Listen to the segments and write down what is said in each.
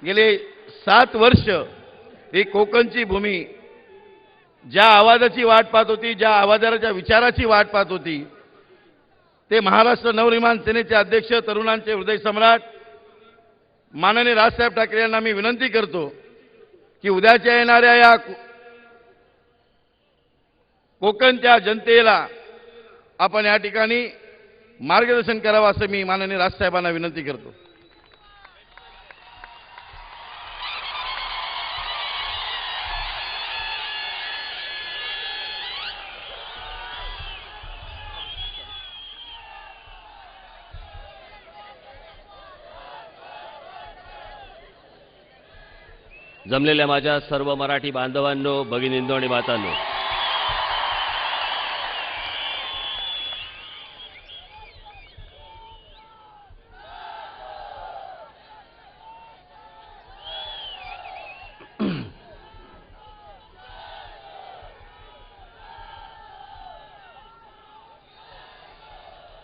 गेले 7 वर्ष ही कोकणची भूमी ज्या आवाजाची वाट पाहत होती, ज्या आवाजाच्या विचाराची वाट पाहत होती, ते महाराष्ट्र नवनिर्माण सेनेचे अध्यक्ष, तरुणांचे हृदय सम्राट माननीय राजसाहेब ठाकरे यांना मी विनंती करतो की उद्याच्या येणाऱ्या या कोकणच्या जनतेला आपण या ठिकाणी मार्गदर्शन करावं असं मी माननीय राजसाहेबांना विनंती करतो. जमलेल्या माझ्या सर्व मराठी बांधवांनो, भगिनींनो आणि मातांनो,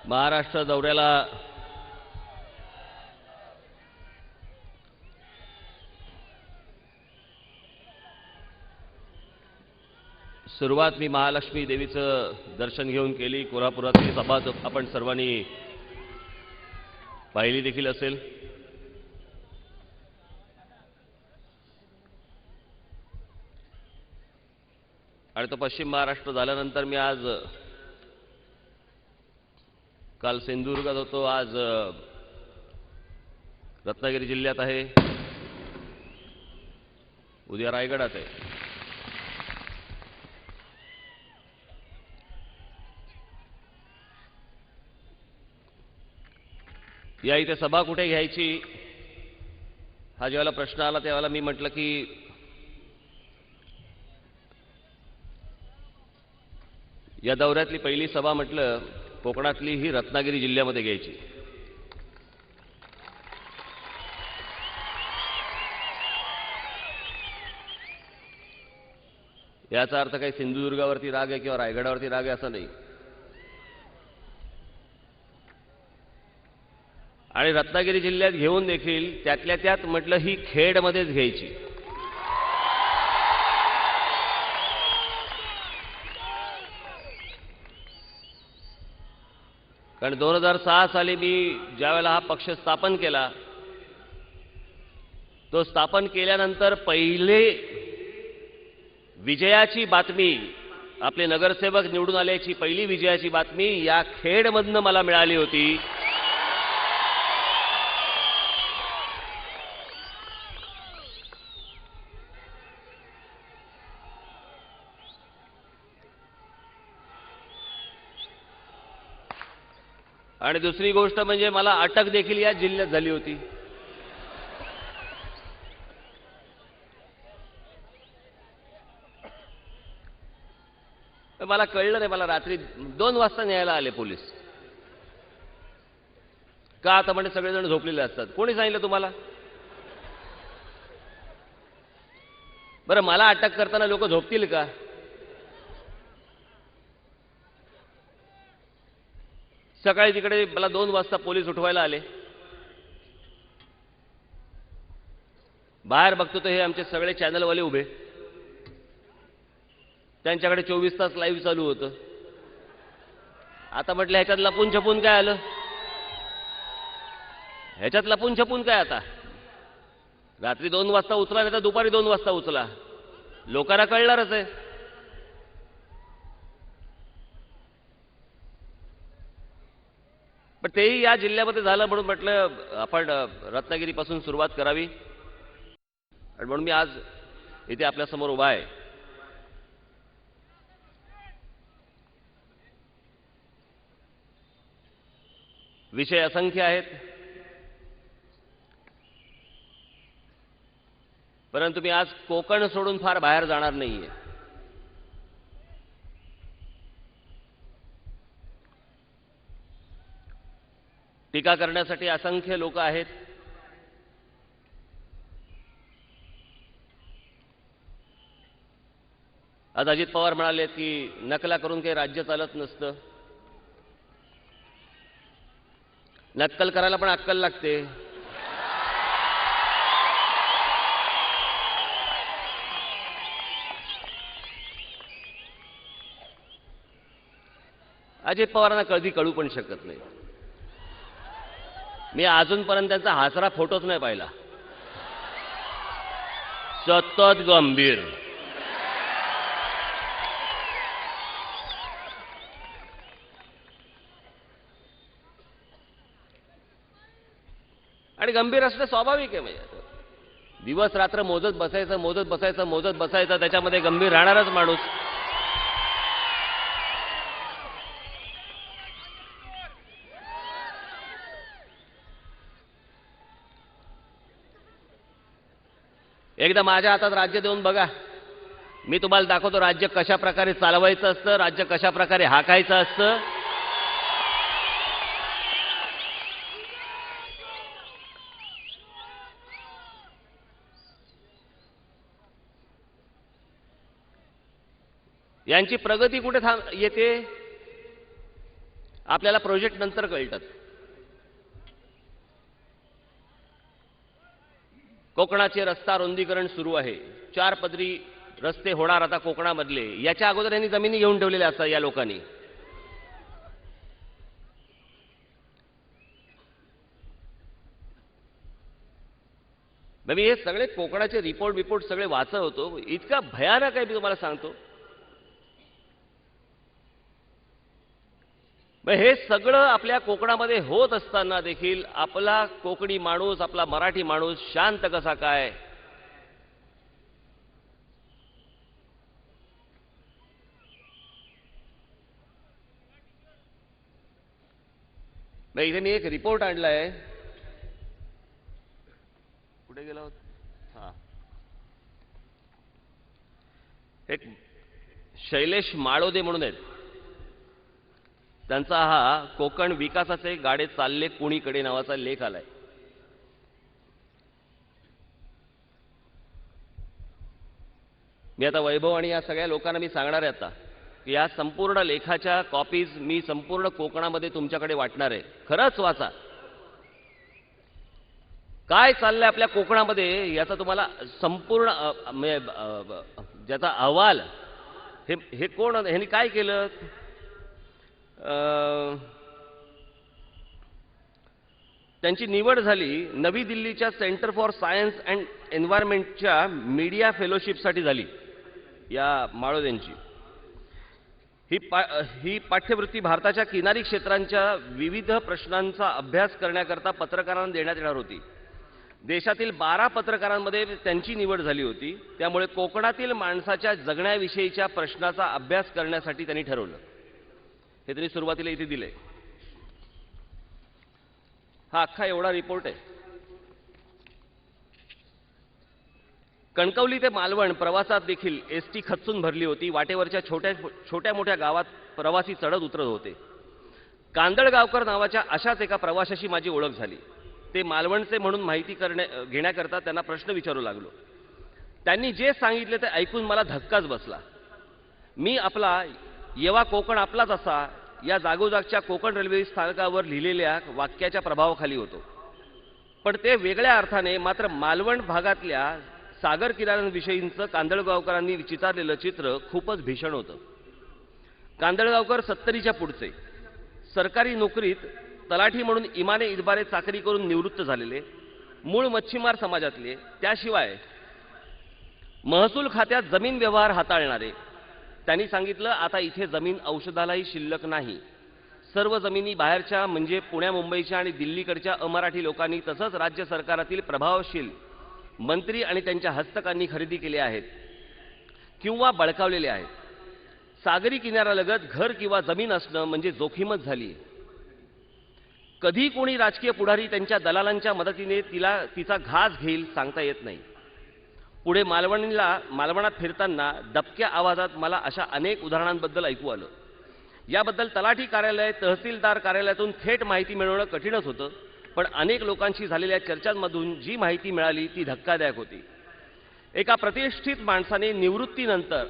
महाराष्ट्र दौऱ्याला सुरुवात मी महालक्ष्मी देवीचं दर्शन घेऊन केली. कोल्हापुरातली सभा आपण सर्वांनी पाहिली देखील असेल. आणि तो पश्चिम महाराष्ट्र झाल्यानंतर मी आज काल सिंधुदुर्गात होतो, आज रत्नागिरी जिल्ह्यात आहे, उद्या रायगडात आहे. या इथे सभा कुठे घ्यायची हा जेव्हा प्रश्न आला तेव्हा मी म्हटलं की या दौऱ्यातली पहिली सभा म्हटलं कोकणातली ही रत्नागिरी जिल्ह्यामध्ये घ्यायची. याचा अर्थ काही सिंधुदुर्गावरती राग आहे किंवा रायगडावरती राग आहे असं नाही. आणि रत्नागिरी जिल्ह्यात घेऊन देखील त्यातल्या त्यात म्हटलं ही खेडमध्येच घ्यायची. कारण 2006 साली मी ज्यावेळेला हा पक्ष स्थापन केला, तो स्थापन केल्यानंतर पहिले विजयाची बातमी, आपले नगरसेवक निवडून आल्याची पहिली विजयाची बातमी या खेडमधनं मला मिळाली होती. आणि दुसरी गोष्ट म्हणजे मला अटक देखील या जिल्ह्यात झाली होती. मला कळलं नाही, मला रात्री 2 वाजता न्यायला आले पोलीस. का? आता म्हणजे सगळेजण झोपलेले असतात. कोणी सांगितलं तुम्हाला? बरं, मला अटक करताना लोक झोपतील का? सकाळी तिकडे मला 2 वाजता पोलीस उठवायला आले. बाहेर बघतो तर हे आमचे सगळे चॅनलवाले उभे, त्यांच्याकडे 24 तास लाईव्ह चालू होतं. आता म्हटलं ह्याच्यात लपून छपून काय आलं? ह्याच्यात लपून छपून काय? आता रात्री 2 वाजता उचला नाही तर दुपारी 2 वाजता उचला, लोकांना कळणारच आहे. पण तेही या जिल्ह्यामध्ये झालं म्हणून म्हटलं आपण रत्नागिरीपासून सुरुवात करावी. आणि म्हणून मी आज इथे आपल्यासमोर उभा आहे. विषय असंख्य आहेत, परंतु मी आज कोकण सोडून फार बाहेर जाणार नाहीये. टीका करण्यासाठी असंख्य लोक आहेत. आज अजित पवार म्हणाले की नकला करून काही राज्य चालत नसतं. नक्कल करायला पण अक्कल लागते. अजित पवारांना कधी कळू पण शकत नाही. मी अजूनपर्यंत त्यांचा हासरा फोटोच नाही पाहिला. सतत गंभीर. आणि गंभीर असणं स्वाभाविक आहे. म्हणजे दिवस रात्र मोजत बसायचं त्याच्यामध्ये गंभीर राहणारच माणूस. एकदा माझ्या हातात राज्य देऊन बघा, मी तुम्हाला दाखवतो राज्य कशा प्रकारे चालवायचं असतं, राज्य कशा प्रकारे हाकायचं असतं. यांची प्रगती कुठे येते आपल्याला प्रोजेक्ट नंतर कळतात. कोकणाचे रस्ता रुंदीकरण सुरू आहे. 4 पदरी रस्ते होणार आता कोकणामधले. याच्या अगोदर यांनी जमिनी घेऊन ठेवलेल्या असतात या लोकांनी. मी हे सगळे कोकणाचे रिपोर्ट सगळे वाचत होतो. इतका भयानक आहे, मी तुम्हाला सांगतो. हे सगळं आपल्या कोकणामध्ये होत असताना देखील आपला कोकणी माणूस, आपला मराठी माणूस शांत कसा काय? इथे मी एक रिपोर्ट आणलाय. कुठे गेला होता? हा, एक शैलेश माळोदे म्हणून आहेत. त्यांचा हा कोकण विकासाचे गाडे चालले कोणीकडे नावाचा लेख आलाय. मी आता वैभव आणि या सगळ्या लोकांना मी सांगणार आहे आता की या संपूर्ण लेखाच्या कॉपीज मी संपूर्ण कोकणामध्ये तुमच्याकडे वाटणार आहे. खरंच वाचा. काय चाललंय आपल्या कोकणामध्ये याचा तुम्हाला संपूर्ण ज्याचा अहवाल हे कोण, ह्यांनी काय केलं? त्यांची निवड झाली नवी दिल्लीच्या सेंटर फॉर सायन्स अँड एन्व्हायरमेंटच्या मीडिया फेलोशिपसाठी झाली. या माळोदेंची ही पाठ्यवृत्ती भारताच्या किनारी क्षेत्रांच्या विविध प्रश्नांचा अभ्यास करण्याकरता पत्रकारांना देण्यात येणार होती. देशातील 12 पत्रकारांमध्ये त्यांची निवड झाली होती. त्यामुळे कोकणातील माणसाच्या जगण्याविषयीच्या प्रश्नाचा अभ्यास करण्यासाठी त्यांनी ठरवलं. हे त्यांनी सुरुवातीला इथे दिले. हा अख्खा एवढा रिपोर्ट आहे. कणकवली ते मालवण प्रवासात देखील एसटी खच्चून भरली होती. वाटेवरच्या छोट्या मोठ्या गावात प्रवासी चढत उतरत होते. कांदळगावकर नावाच्या अशाच एका प्रवाशाशी माझी ओळख झाली. ते मालवणचे म्हणून माहिती घेण्याकरता त्यांना प्रश्न विचारू लागलो. त्यांनी जे सांगितले ते ऐकून मला धक्काच बसला. मी आपला येवा कोकण आपलाच असा या जागोजागच्या कोकण रेल्वे स्थानकावर लिहिलेल्या वाक्याच्या प्रभावाखाली होतो. पण ते वेगळ्या अर्थाने मात्र मालवण भागातल्या सागर किनाऱ्यांविषयींचं कांदळगावकरांनी चितारलेलं चित्र खूपच भीषण होतं. कांदळगावकर 70च्या पुढचे, सरकारी नोकरीत तलाठी म्हणून इमाने इतबारे चाकरी करून निवृत्त झालेले, मूळ मच्छीमार समाजातले, त्याशिवाय महसूल खात्यात जमीन व्यवहार हाताळणारे. त्यांनी सांगितलं आता इथे जमीन औषधालाही शिल्लक नाही. सर्व जमिनी बाहेरच्या म्हणजे पुण्या मुंबईच्या आणि दिल्लीकडच्या अमराठी लोकांनी तसंच राज्य सरकारातील प्रभावशील मंत्री आणि त्यांच्या हस्तकांनी खरेदी केल्या आहेत किंवा बळकावलेल्या आहेत. सागरी किनाऱ्यालगत घर किंवा जमीन असणं म्हणजे जोखीमच झाली. कधी कोणी राजकीय पुढारी त्यांच्या दलालांच्या मदतीने तिचा घास घेईल सांगता येत नाही. पुढे मालवणात फिरताना दबक्या आवाजात मला अशा अनेक उदाहरणांबद्दल ऐकू आलं. याबद्दल तलाठी कार्यालय, तहसीलदार कार्यालयातून थेट माहिती मिळवणं कठीणच होतं. पण अनेक लोकांशी झालेल्या चर्चांमधून जी माहिती मिळाली ती धक्कादायक होती. एका प्रतिष्ठित माणसाने निवृत्तीनंतर,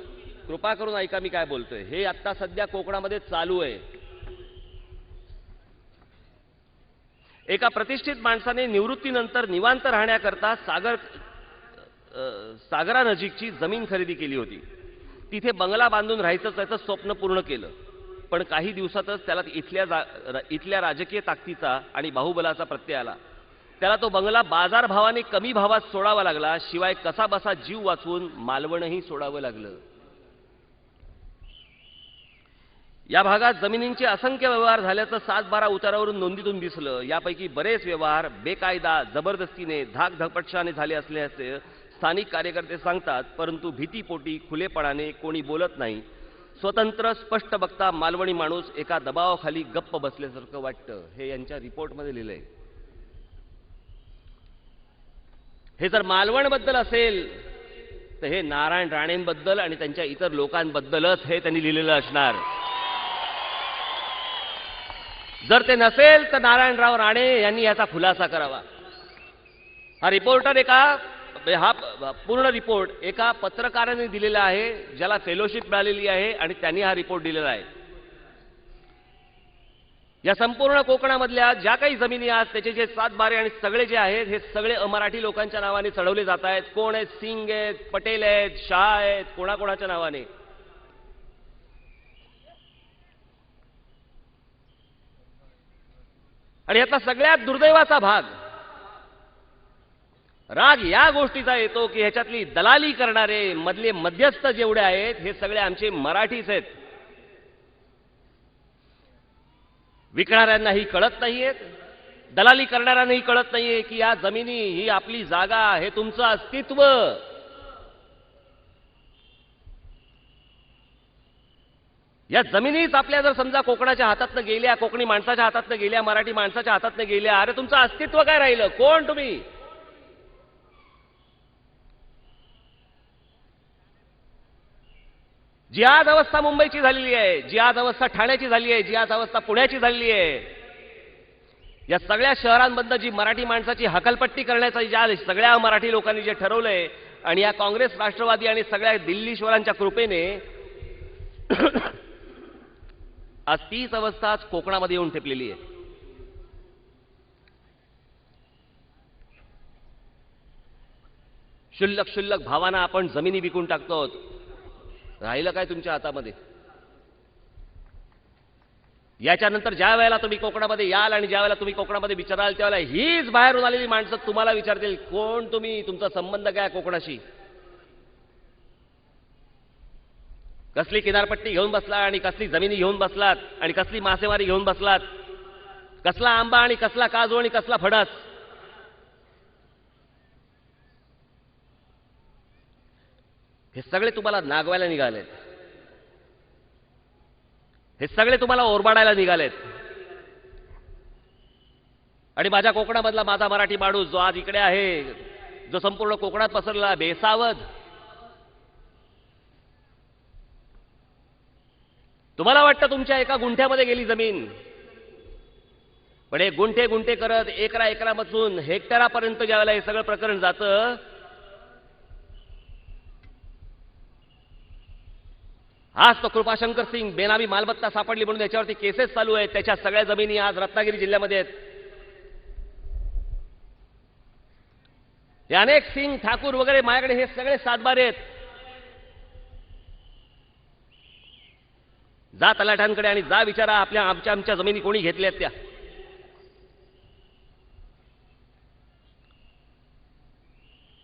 कृपा करून ऐका मी काय बोलतोय, हे आत्ता सध्या कोकणामध्ये चालू आहे. एका प्रतिष्ठित माणसाने निवृत्तीनंतर निवांत राहण्याकरता सागरानजीकची जमीन खरेदी केली होती. तिथे बंगला बांधून राहायचं त्याचं स्वप्न पूर्ण केलं. पण काही दिवसातच त्याला इथल्या राजकीय ताकदीचा आणि बाहुबलाचा प्रत्यय आला. त्याला तो बंगला बाजारभावाने कमी भावात सोडावा लागला. शिवाय कसाबसा जीव वाचवून मालवणही सोडावं लागलं. या भागात जमिनींचे असंख्य व्यवहार झाल्याचं 7-12 उतारावरून नोंदीतून दिसलं. यापैकी बरेच व्यवहार बेकायदा, जबरदस्तीने, धाकधपटशाने झाले असल्याचे स्थानिक कार्यकर्ते सांगतात. परंतु भीतीपोटी खुलेपणाने कोणी बोलत नाही. स्वतंत्र स्पष्ट बघता मालवणी माणूस एका दबावाखाली गप्प बसल्यासारखं वाटतं. हे यांच्या रिपोर्टमध्ये लिहिलंय. हे जर मालवणबद्दल असेल तर हे नारायण राणेंबद्दल आणि त्यांच्या इतर लोकांबद्दलच हे त्यांनी लिहिलेलं असणार. जर ते नसेल तर नारायणराव राणे यांनी याचा खुलासा करावा. हा पूर्ण रिपोर्ट एका पत्रकाराने दिलेला आहे, ज्याला फेलोशिप मिळालेली आहे आणि त्यांनी हा रिपोर्ट दिलेला आहे. या संपूर्ण कोकणामधल्या ज्या काही जमिनी आहेत त्याचे जे 7-12 आणि सगळे जे आहेत हे सगळे अमराठी लोकांच्या नावाने चढवले जात आहेत. कोण आहेत? सिंग आहेत, पटेल आहेत, शाह आहेत, कोणाकोणाच्या नावाने. आणि यातला सगळ्यात दुर्दैवाचा भाग, राग या गोष्टीचा येतो की ह्याच्यातली दलाली करणारे मधले मध्यस्थ जेवढे आहेत हे सगळे आमचे मराठीच आहेत. विकणाऱ्यांनाही कळत नाहीयेत, दलाली करणाऱ्यांनाही कळत नाहीये की या जमिनी ही आपली जागा, हे तुमचं अस्तित्व. या जमिनीच आपल्या जर समजा कोकणाच्या हातातनं गेल्या, कोकणी माणसाच्या हातातनं गेल्या, मराठी माणसाच्या हातातनं गेल्या, अरे तुमचं अस्तित्व काय राहिलं? कोण तुम्ही? जी आज अवस्था मुंबईची झालेली आहे, जी आज अवस्था ठाण्याची झाली आहे, जी आज अवस्था पुण्याची झालेली आहे, या सगळ्या शहरांमधनं जी मराठी माणसाची हकलपट्टी करण्याचं ज्या सगळ्या मराठी लोकांनी जे ठरवलंय आणि या काँग्रेस, राष्ट्रवादी आणि सगळ्या दिल्लीश्वरांच्या कृपेने आज तीच अवस्था आज कोकणामध्ये येऊन ठेपलेली आहे. शुल्लक भावाना आपण जमिनी विकून टाकतो. राहिलं काय तुमच्या हातामध्ये? याच्यानंतर ज्या वेळेला तुम्ही कोकणामध्ये याल आणि ज्या वेळेला तुम्ही कोकणामध्ये विचाराल त्यावेळेला हीच बाहेरून आलेली माणसं तुम्हाला विचारतील, कोण तुम्ही? तुमचा संबंध काय कोकणाशी? कसली किनारपट्टी घेऊन बसला आणि कसली जमिनी घेऊन बसलात आणि कसली मासेमारी घेऊन बसलात? कसला आंबा आणि कसला काजू आणि कसला फणस? हे सगळे तुम्हाला नागवायला निघालेत, हे सगळे तुम्हाला ओरबाडायला निघालेत. आणि माझ्या कोकणामधला माझा मराठी माणूस जो आज इकडे आहे, जो संपूर्ण कोकणात पसरला, बेसावध. तुम्हाला वाटतं तुमच्या एका गुंठ्यामध्ये गेली जमीन, पण एक गुंठे गुंठे करत एकरामधून हेक्टरापर्यंत ज्यावेळेला हे सगळं प्रकरण जातं, आज तो कृपाशंकर सिंग बेनामी मालमत्ता सापडली म्हणून याच्यावरती केसेस चालू आहेत. त्याच्या सगळ्या जमिनी आज रत्नागिरी जिल्ह्यामध्ये आहेत. हे अनेक सिंग ठाकूर वगैरे माझ्याकडे हे सगळे 7-12 आहेत. जा तलाठ्यांकडे आणि जा विचारा आमच्या जमिनी कोणी घेतल्यात त्या.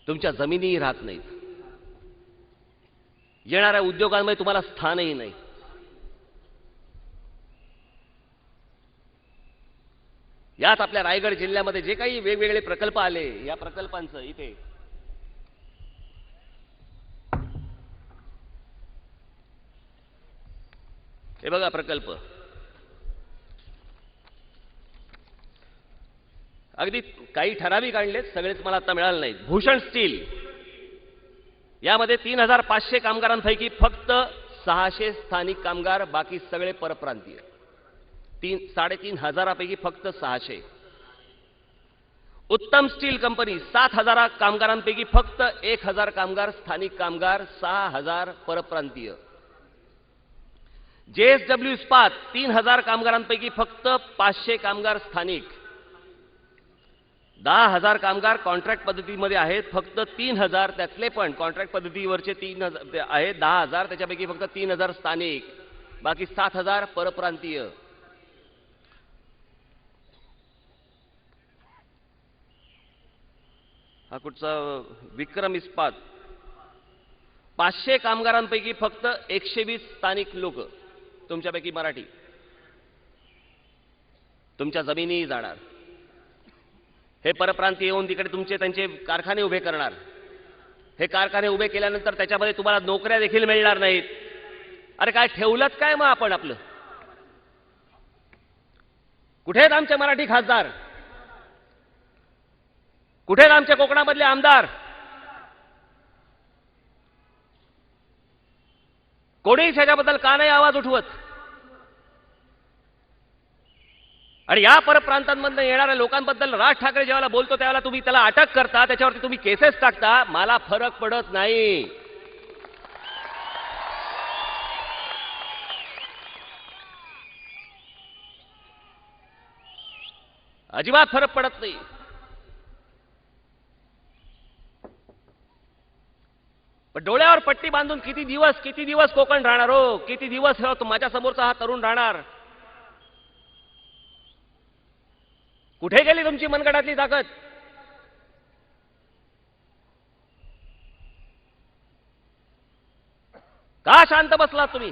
तुमच्या जमिनीही राहत नाहीत. येणाऱ्या उद्योगांमध्ये तुम्हाला स्थानही नाही. यात आपल्या रायगड जिल्ह्यामध्ये जे काही वेगवेगळे प्रकल्प आले, या प्रकल्पांचं इथे हे बघा प्रकल्प, अगदी काही ठराविक आणलेत, सगळेच मला आता मिळाले नाहीत. भूषण स्टील, यामध्ये 3500 कामगारांपैकी फक्त 600 स्थानिक कामगार, बाकी सगळे परप्रांतीय. 3,500 पैकी फक्त 600. उत्तम स्टील कंपनी 7,000 कामगारांपैकी फक्त 1,000 कामगार स्थानिक कामगार, 6,000 परप्रांतीय. JSW इस्पात 3,000 कामगारांपैकी फक्त 500 कामगार स्थानिक. 10,000 कामगार कॉन्ट्रॅक्ट पद्धतीमध्ये आहेत, फक्त 3,000 त्यातले पण कॉन्ट्रॅक्ट पद्धतीवरचे 3,000 आहेत. 10,000 त्याच्यापैकी फक्त 3,000 स्थानिक. बाकी 7,000 परप्रांतीय. हा कुठचा विक्रम इस्पात. 500 कामगारांपैकी फक्त 120 स्थानिक लोक, तुमच्यापैकी मराठी. तुमच्या जमिनी जाणार. हे परप्रांतीय येऊन तिकडे तुमचे त्यांचे कारखाने उभे करणार. हे कारखाने उभे केल्यानंतर त्याच्यामध्ये तुम्हाला नोकऱ्या देखील मिळणार नाहीत. अरे काय ठेवलंत काय मग आपण आपलं? कुठे आहेत आमचे मराठी खासदार? कुठे आहेत आमच्या कोकणामधले आमदार? कोणीच ह्याच्याबद्दल का नाही आवाज उठवत? आणि या परप्रांतांमधून येणाऱ्या लोकांबद्दल राज ठाकरे जेव्हा बोलतो त्यावेळेला तुम्ही त्याला अटक करता, त्याच्यावरती तुम्ही केसेस टाकता. मला फरक पडत नाही. अजिबात फरक पडत नाही. पण डोळ्यावर पट्टी बांधून किती दिवस कोकण राहणार हो? किती दिवस माझ्या समोरचा हा तरुण राहणार? कुठे गेली तुमची मनगटातली ताकद? का शांत बसलात तुम्ही?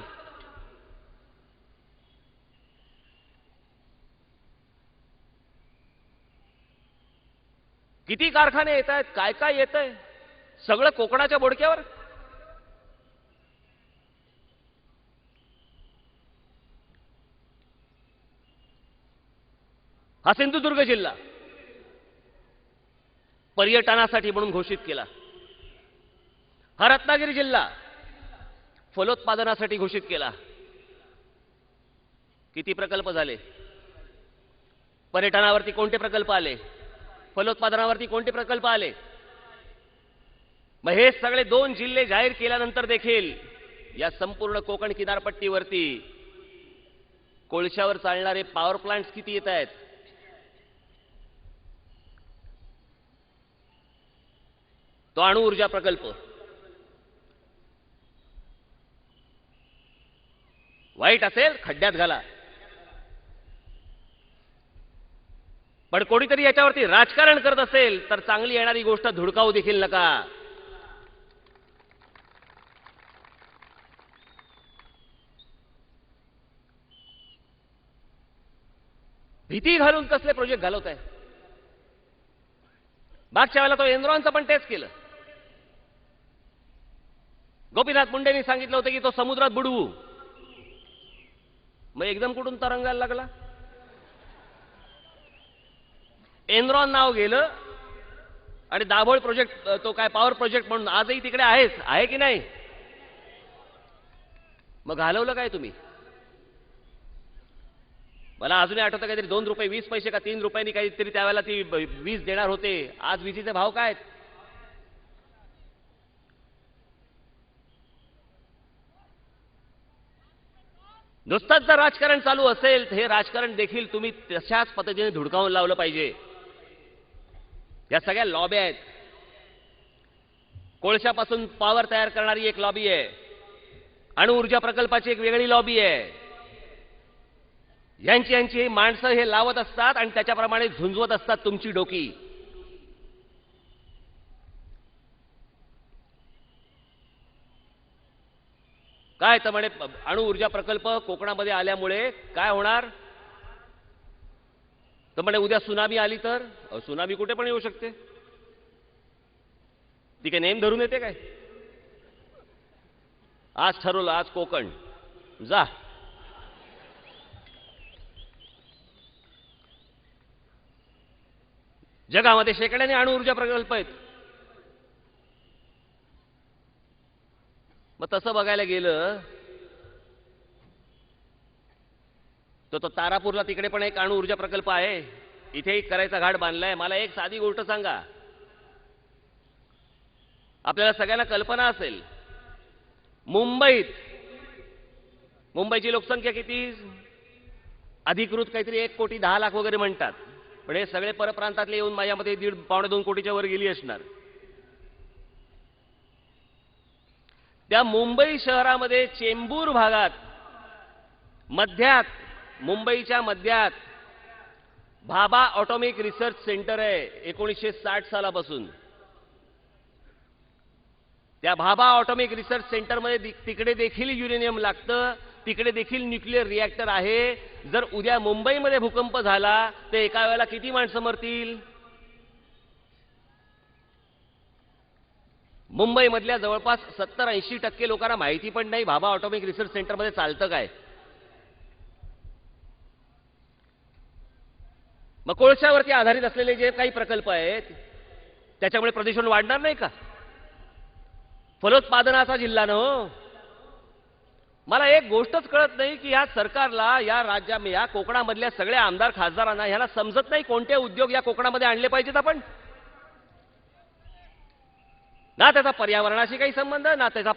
किती कारखाने येत आहेत, काय काय येत आहे, सगळं कोकणाच्या बोडक्यावर. हा सिंधुदुर्ग जिल्हा पर्यटनासाठी म्हणून घोषित केला. हा रत्नागिरी जिल्हा फलोत्पादनासाठी घोषित केला. किती प्रकल्प झाले? पर्यटनावरती कोणते प्रकल्प आले? फलोत्पादनावरती कोणते प्रकल्प आले? मग हे सगळे 2 जिल्हे जाहीर केल्यानंतर देखील या संपूर्ण कोकण किनारपट्टीवरती कोळशावर चालणारे पॉवर प्लांट्स किती येत आहेत? तो अणु ऊर्जा प्रकल्प वाईट असेल, खड्ड्यात घाला. पण कोणीतरी याच्यावरती राजकारण करत असेल तर चांगली येणारी गोष्ट धुडकावू देखील नका. भीती घालून कसले प्रोजेक्ट घालवत आहे? मागच्या वेळेला तो एनरॉनचं पण तेच केलं. गोपीनाथ मुंडेंनी सांगितलं होतं की तो समुद्रात बुडवू. मग एकदम कुठून तरंगायला लागला? एनरॉन नाव गेलं आणि दाभोळ प्रोजेक्ट, तो काय पॉवर प्रोजेक्ट म्हणून आजही तिकडे आहे की नाही? मग घालवलं काय तुम्ही? मला अजूनही आठवतं काहीतरी 2 रुपये 20 पैसे का 3 रुपयांनी काहीतरी त्यावेळेला ती वीज देणार होते. आज विजेचे भाव काय आहेत? नुसतंच जर राजकारण चालू असेल तर हे राजकारण देखील तुम्ही तशाच पद्धतीने धुडकावून लावलं पाहिजे. या सगळ्या लॉबी आहेत. कोळशापासून पॉवर तयार करणारी एक लॉबी आहे. अणु ऊर्जा प्रकल्पाची एक वेगळी लॉबी आहे. यांची ही माणसं हे लावत असतात आणि त्याच्याप्रमाणे झुंजवत असतात तुमची डोकी. काय तर म्हणे अणु ऊर्जा प्रकल्प कोकणामध्ये आल्यामुळे काय होणार? तर म्हणे उद्या सुनामी आली तर? सुनामी कुठे पण येऊ शकते. ती काय नेम धरून येते काय? आज ठरवलं, आज कोकण जा. जगामध्ये शेकड्याने अणु ऊर्जा प्रकल्प आहेत. मग तसं बघायला गेलं तर तो तारापूरला तिकडे पण एक अणु ऊर्जा प्रकल्प आहे. इथेही करायचा घाट बांधलाय. मला एक साधी गोष्ट सांगा, आपल्याला सगळ्यांना कल्पना असेल, मुंबईची लोकसंख्या किती? अधिकृत काहीतरी 1,10,00,000 वगैरे म्हणतात. पण हे सगळे परप्रांतातले येऊन माझ्यामध्ये 1.5-2 कोटीच्या वर गेली असणार. त्या मुंबई शहरामध्ये चेंबूर भागात मध्यात, मुंबईच्या मध्यात भाभा ऑटॉमिक रिसर्च सेंटर आहे 1960 सालापासून. त्या भाभा ऑटॉमिक रिसर्च सेंटरमध्ये तिकडे देखील युरेनियम लागतं, तिकडे देखील न्यूक्लिअर रिॲक्टर आहे. जर उद्या मुंबईमध्ये भूकंप झाला तर एका वेळेला किती माणसं मरतील? मुंबईमधल्या जवळपास 70-80% लोकांना माहिती पण नाही भाभा ऑटॉमिक रिसर्च सेंटरमध्ये चालतं काय. मग कोळशावरती आधारित असलेले जे काही प्रकल्प आहेत त्याच्यामुळे प्रदूषण वाढणार नाही का? फलोत्पादनाचा जिल्हा ना हो. मला एक गोष्टच कळत नाही की या सरकारला, या कोकणामधल्या सगळ्या आमदार खासदारांना ह्याला समजत नाही कोणते उद्योग या कोकणामध्ये आणले पाहिजेत आपण. ना त्याचा पर्यावरणाशी काही संबंध, ना त्याचा